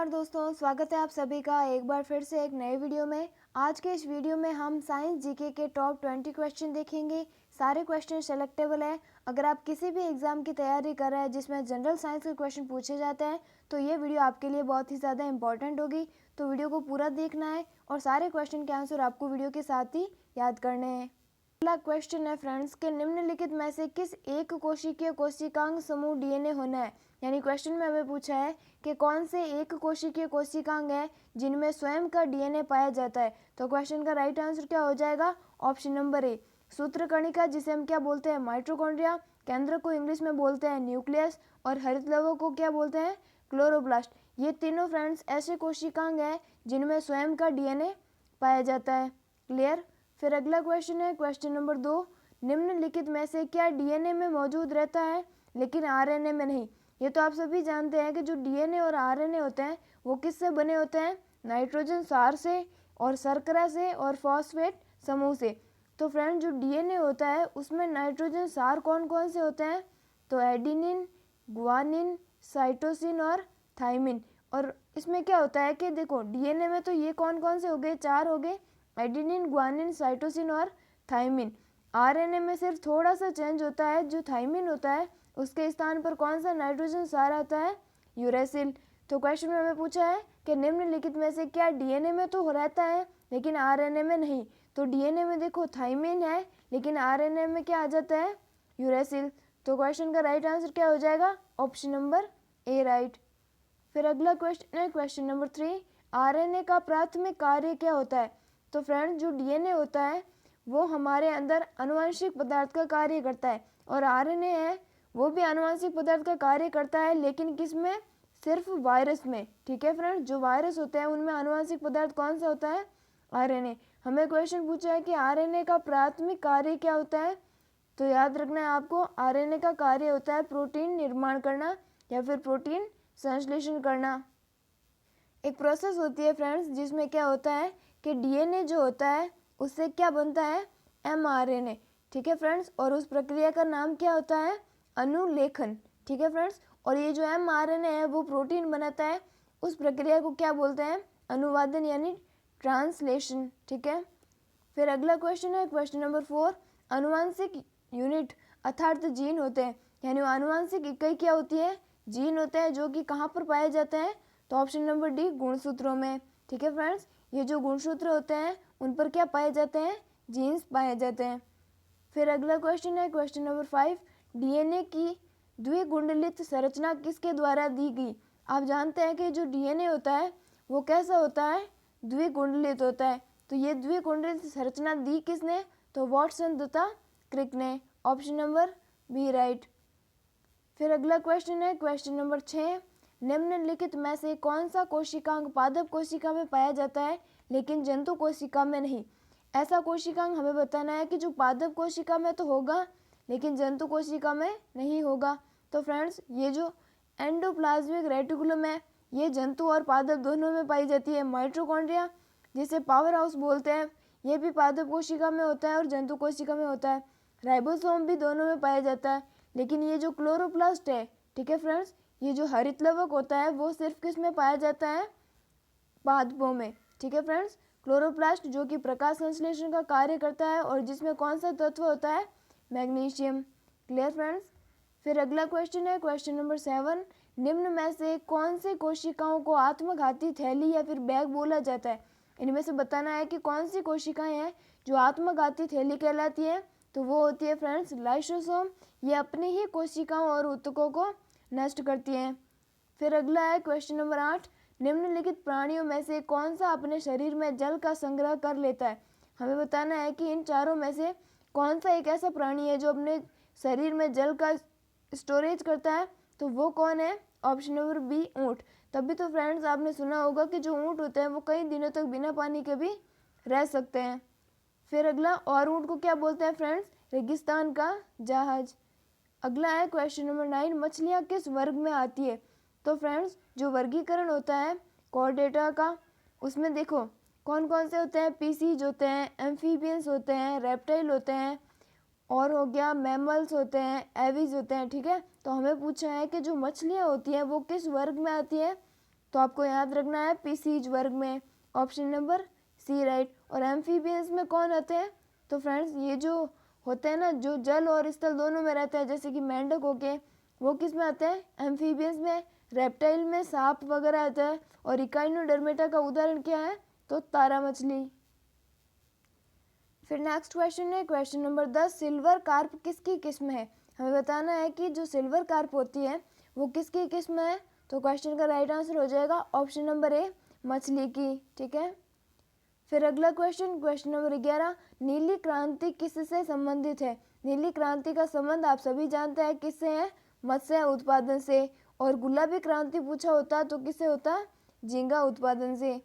नमस्कार दोस्तों, स्वागत है आप सभी का एक बार फिर से एक नए वीडियो में। आज के इस वीडियो में हम साइंस जीके के टॉप 20 क्वेश्चन देखेंगे। सारे क्वेश्चन सेलेक्टेबल है। अगर आप किसी भी एग्जाम की तैयारी कर रहे हैं जिसमें जनरल साइंस के क्वेश्चन पूछे जाते हैं तो ये वीडियो आपके लिए बहुत ही ज़्यादा इंपॉर्टेंट होगी। तो वीडियो को पूरा देखना है और सारे क्वेश्चन के आंसर आपको वीडियो के साथ ही याद करने हैं। पहला क्वेश्चन है फ्रेंड्स के निम्नलिखित में से किस एक कोशिकीय कोशिकांग समूह डीएनए होना है। यानी क्वेश्चन में हमें पूछा है कि कौन से एक कोशिकीय कोशिकांग है जिनमें स्वयं का डीएनए पाया जाता है। तो क्वेश्चन का राइट आंसर क्या हो जाएगा? ऑप्शन नंबर ए, सूत्रकणिका जिसे हम क्या बोलते हैं? माइटोकॉन्ड्रिया। केंद्र को इंग्लिश में बोलते हैं न्यूक्लियस और हरितलवों को क्या बोलते हैं? क्लोरोप्लास्ट। ये तीनों फ्रेंड्स ऐसे कोशिकांग हैं जिनमें स्वयं का डीएनए पाया जाता है। क्लियर? फिर अगला क्वेश्चन है क्वेश्चन नंबर 2, निम्नलिखित में से क्या डीएनए में मौजूद रहता है लेकिन आरएनए में नहीं। ये तो आप सभी जानते हैं कि जो डीएनए और आरएनए होते हैं वो किससे बने होते हैं? नाइट्रोजन सार से और शर्करा से और फॉस्फेट समूह से। तो फ्रेंड जो डीएनए होता है उसमें नाइट्रोजन सार कौन कौन से होते हैं? तो एडिनिन, गुआनिन, साइटोसिन और थाइमिन। और इसमें क्या होता है कि देखो डीएनए में तो ये कौन कौन से हो गए? 4 हो गए, एडिनिन, गुआनिन, साइटोसिन और थाइमिन। आरएनए में सिर्फ थोड़ा सा चेंज होता है, जो थाइमिन होता है उसके स्थान पर कौन सा नाइट्रोजन सार आता है? यूरेसिल। तो क्वेश्चन में हमें पूछा है कि निम्नलिखित में से क्या डीएनए में तो रहता है लेकिन आरएनए में नहीं। तो डीएनए में देखो थाइमिन है लेकिन आरएनए में क्या आ जाता है? यूरेसिल। तो क्वेश्चन का राइट आंसर क्या हो जाएगा? Option number A right. फिर अगला क्वेश्चन है क्वेश्चन नंबर 3, आरएनए का प्राथमिक कार्य क्या होता है? तो फ्रेंड जो डीएनए होता है वो हमारे अंदर आनुवंशिक पदार्थ का कार्य करता है और आरएनए है वो भी आनुवंशिक पदार्थ का कार्य करता है, लेकिन किस में? सिर्फ वायरस में। ठीक है फ्रेंड, जो वायरस होते हैं उनमें आनुवंशिक पदार्थ कौन सा होता है? आरएनए। हमें क्वेश्चन पूछा है कि आरएनए का प्राथमिक कार्य क्या होता है? तो याद रखना है आपको, आरएनए का कार्य होता है प्रोटीन निर्माण करना या फिर प्रोटीन संश्लेषण करना। एक प्रोसेस होती है फ्रेंड्स जिसमें क्या होता है कि डीएनए जो होता है उससे क्या बनता है? एमआरएनए। ठीक है फ्रेंड्स, और उस प्रक्रिया का नाम क्या होता है? अनुलेखन। ठीक है फ्रेंड्स, और ये जो एमआरएनए है वो प्रोटीन बनाता है, उस प्रक्रिया को क्या बोलते हैं? अनुवादन यानी ट्रांसलेशन। ठीक है। फिर अगला क्वेश्चन है क्वेश्चन नंबर 4, अनुवांशिक यूनिट अर्थात जीन होते हैं, यानी अनुवांशिक इकाई क्या होती है? जीन होते हैं, जो कि कहाँ पर पाए जाते हैं? तो ऑप्शन नंबर डी, गुणसूत्रों में। ठीक है फ्रेंड्स, ये जो गुणसूत्र होते हैं उन पर क्या पाए जाते हैं? जीन्स पाए जाते हैं। फिर अगला क्वेश्चन है क्वेश्चन नंबर 5, डीएनए की द्विकुंडलित संरचना किसके द्वारा दी गई? आप जानते हैं कि जो डीएनए होता है वो कैसा होता है? द्विकुंडलित होता है। तो ये द्विकुंडलित संरचना दी किसने? तो वाटसन तथा क्रिक ने। Option number B right. फिर अगला क्वेश्चन है क्वेश्चन नंबर 6, निम्नलिखित में से कौन सा कोशिकांग पादप कोशिका में पाया जाता है लेकिन जंतु कोशिका में नहीं? ऐसा कोशिकांग हमें बताना है कि जो पादप कोशिका में तो होगा लेकिन जंतु कोशिका में नहीं होगा। तो फ्रेंड्स ये जो एंडोप्लाज्मिक रेटिकुलम है ये जंतु और पादप दोनों में पाई जाती है। माइटोकॉन्ड्रिया जिसे पावर हाउस बोलते हैं ये भी पादप कोशिका में होता है और जंतु कोशिका में होता है। राइबोसोम भी दोनों में पाया जाता है, लेकिन ये जो क्लोरोप्लास्ट है, ठीक है फ्रेंड्स, ये जो हरितलवक होता है वो सिर्फ किस में पाया जाता है? पादपों में। ठीक है फ्रेंड्स, क्लोरोप्लास्ट जो कि प्रकाश संश्लेषण का कार्य करता है और जिसमें कौन सा तत्व होता है? मैग्नीशियम। Clear friends. फिर अगला क्वेश्चन है क्वेश्चन नंबर 7, निम्न में से कौन से कोशिकाओं को आत्मघाती थैली या फिर बैग बोला जाता है? इनमें से बताना है कि कौन सी कोशिकाएं हैं जो आत्मघाती थैली कहलाती है। तो वो होती है फ्रेंड्स लाइसोसोम। ये अपनी ही कोशिकाओं और ऊतकों को नष्ट करती हैं। फिर अगला है क्वेश्चन नंबर 8, निम्नलिखित प्राणियों में से कौन सा अपने शरीर में जल का संग्रह कर लेता है? हमें बताना है कि इन चारों में से कौन सा एक ऐसा प्राणी है जो अपने शरीर में जल का स्टोरेज करता है। तो वो कौन है? ऑप्शन नंबर बी, ऊँट। तभी तो फ्रेंड्स आपने सुना होगा कि जो ऊँट होते हैं वो कई दिनों तक बिना पानी के भी रह सकते हैं। फिर अगला, और ऊँट को क्या बोलते हैं फ्रेंड्स? रेगिस्तान का जहाज। अगला है क्वेश्चन नंबर 9, मछलियाँ किस वर्ग में आती है? तो फ्रेंड्स जो वर्गीकरण होता है कॉर्डेटा का, उसमें देखो कौन कौन से होते हैं? पीसीज होते हैं, एम्फीबियंस होते हैं, रेप्टाइल होते हैं, और हो गया मैमल्स होते हैं, एविज होते हैं। ठीक है, तो हमें पूछा है कि जो मछलियाँ होती हैं वो किस वर्ग में आती है? तो आपको याद रखना है पीसीज वर्ग में, ऑप्शन नंबर सी राइट। और एम्फीबियंस में कौन आते हैं? तो फ्रेंड्स ये जो होते हैं ना, जो जल और स्थल दोनों में रहते हैं, जैसे कि मेंढक हो गए, वो किस में आते हैं? एम्फीबियंस में। रेप्टाइल में सांप वगैरह आता है। और इकाइनोडर्मेटा का उदाहरण क्या है? तो तारा मछली। फिर नेक्स्ट क्वेश्चन है क्वेश्चन नंबर 10, सिल्वर कार्प किसकी किस्म है? हमें बताना है कि जो सिल्वर कार्प होती है वो किसकी किस्म है? तो क्वेश्चन का राइट आंसर हो जाएगा ऑप्शन नंबर ए, मछली की। ठीक है। फिर अगला क्वेश्चन, क्वेश्चन नंबर 11, नीली क्रांति किससे संबंधित है? नीली क्रांति का संबंध आप सभी जानते हैं किससे है? मत्स्य उत्पादन से। और गुलाबी क्रांति पूछा होता तो किससे होता? झींगा उत्पादन से।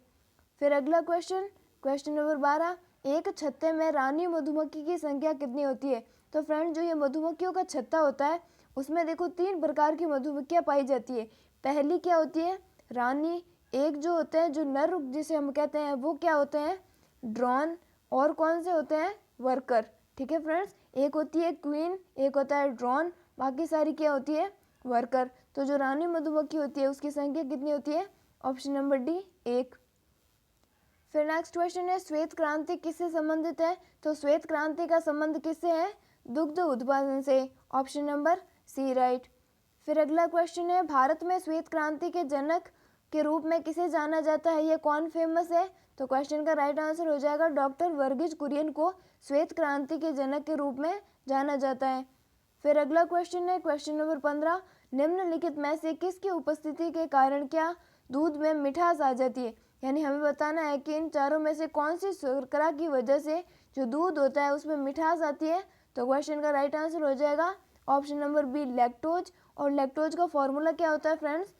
फिर अगला क्वेश्चन, क्वेश्चन नंबर 12, एक छत्ते में रानी मधुमक्खी की संख्या कितनी होती है? तो फ्रेंड जो ये मधुमक्खियों का छत्ता होता है उसमें देखो 3 प्रकार की मधुमक्खियाँ पाई जाती है। पहली क्या होती है? रानी। एक जो होते हैं जो नर जिसे हम कहते हैं वो क्या होते हैं? ड्रोन। और कौन से होते हैं? वर्कर। ठीक है फ्रेंड्स, एक होती है क्वीन, एक होता है ड्रोन, बाकी सारी क्या होती है? वर्कर। तो जो रानी मधुमक्खी होती है उसकी संख्या कितनी होती है? Option number D, 1। फिर नेक्स्ट क्वेश्चन है, श्वेत क्रांति किससे संबंधित है? तो श्वेत क्रांति का संबंध किससे है? दुग्ध उत्पादन से। Option number C right. फिर अगला क्वेश्चन है, भारत में श्वेत क्रांति के जनक के रूप में किसे जाना जाता है? ये कौन फेमस है? तो क्वेश्चन का राइट आंसर हो जाएगा डॉक्टर वर्गीज कुरियन को श्वेत क्रांति के जनक के रूप में जाना जाता है। फिर अगला क्वेश्चन है क्वेश्चन नंबर 15, निम्नलिखित में से किसकी उपस्थिति के कारण क्या दूध में मिठास आ जाती है? यानी हमें बताना है कि इन चारों में से कौन सी शर्करा की वजह से जो दूध होता है उसमें मिठास आती है? तो क्वेश्चन का राइट आंसर हो जाएगा ऑप्शन नंबर बी, लैक्टोज। और लैक्टोज का फॉर्मूला क्या होता है फ्रेंड्स?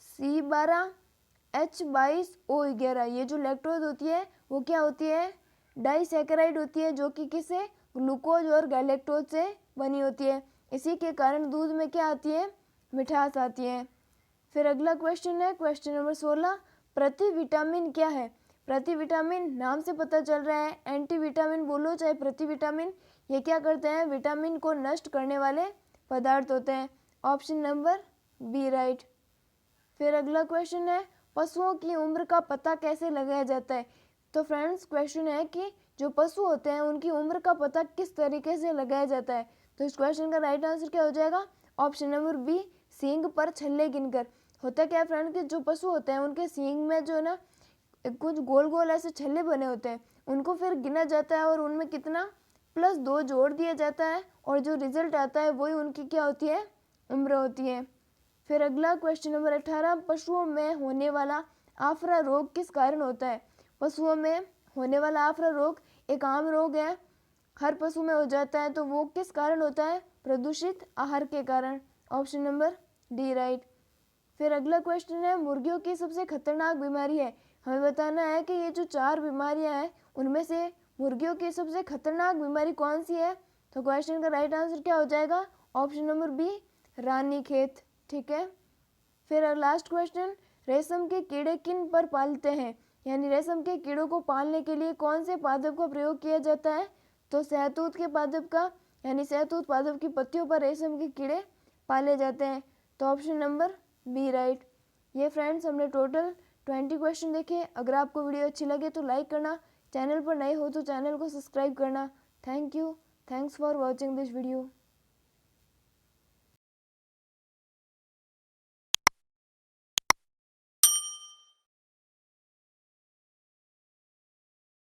C12H22O11। ये जो लैक्टोज होती है वो क्या होती है? डाइसैकेराइड होती है, जो कि किससे? ग्लूकोज और गैलेक्टोज से बनी होती है। इसी के कारण दूध में क्या आती है? मिठास आती है। फिर अगला क्वेश्चन है क्वेश्चन नंबर 16, प्रतिविटामिन क्या है? प्रतिविटामिन नाम से पता चल रहा है, एंटीविटामिन बोलो चाहे प्रतिविटामिन, ये क्या करते हैं? विटामिन को नष्ट करने वाले पदार्थ होते हैं। Option number B right. फिर अगला क्वेश्चन है, पशुओं की उम्र का पता कैसे लगाया जाता है? तो फ्रेंड्स क्वेश्चन है कि जो पशु होते हैं उनकी उम्र का पता किस तरीके से लगाया जाता है? तो इस क्वेश्चन का राइट आंसर क्या हो जाएगा? ऑप्शन नंबर बी, सींग पर छल्ले गिनकर। होता क्या है फ्रेंड कि जो पशु होते हैं उनके सींग में जो ना कुछ गोल गोल ऐसे छल्ले बने होते हैं, उनको फिर गिना जाता है और उनमें कितना +2 जोड़ दिया जाता है और जो रिजल्ट आता है वही उनकी क्या होती है? उम्र होती है। फिर अगला क्वेश्चन नंबर 18, पशुओं में होने वाला आफरा रोग किस कारण होता है? पशुओं में होने वाला आफरा रोग एक आम रोग है, हर पशु में हो जाता है। तो वो किस कारण होता है? प्रदूषित आहार के कारण। Option number D right. फिर अगला क्वेश्चन है, मुर्गियों की सबसे खतरनाक बीमारी है? हमें बताना है कि ये जो 4 बीमारियां हैं उनमें से मुर्गियों की सबसे खतरनाक बीमारी कौन सी है? तो क्वेश्चन का राइट आंसर क्या हो जाएगा? Option number B, Ranikhet. ठीक है। फिर लास्ट क्वेश्चन, रेशम के कीड़े किन पर पालते हैं? यानी रेशम के कीड़ों को पालने के लिए कौन से पादप का प्रयोग किया जाता है? तो शहतूत के पादप का, यानी शहतूत पादप की पत्तियों पर रेशम के कीड़े पाले जाते हैं। तो ऑप्शन नंबर बी राइट। ये फ्रेंड्स हमने टोटल 20 क्वेश्चन देखे। अगर आपको वीडियो अच्छी लगे तो लाइक करना, चैनल पर नए हो तो चैनल को सब्सक्राइब करना। Thank you, thanks for watching this video.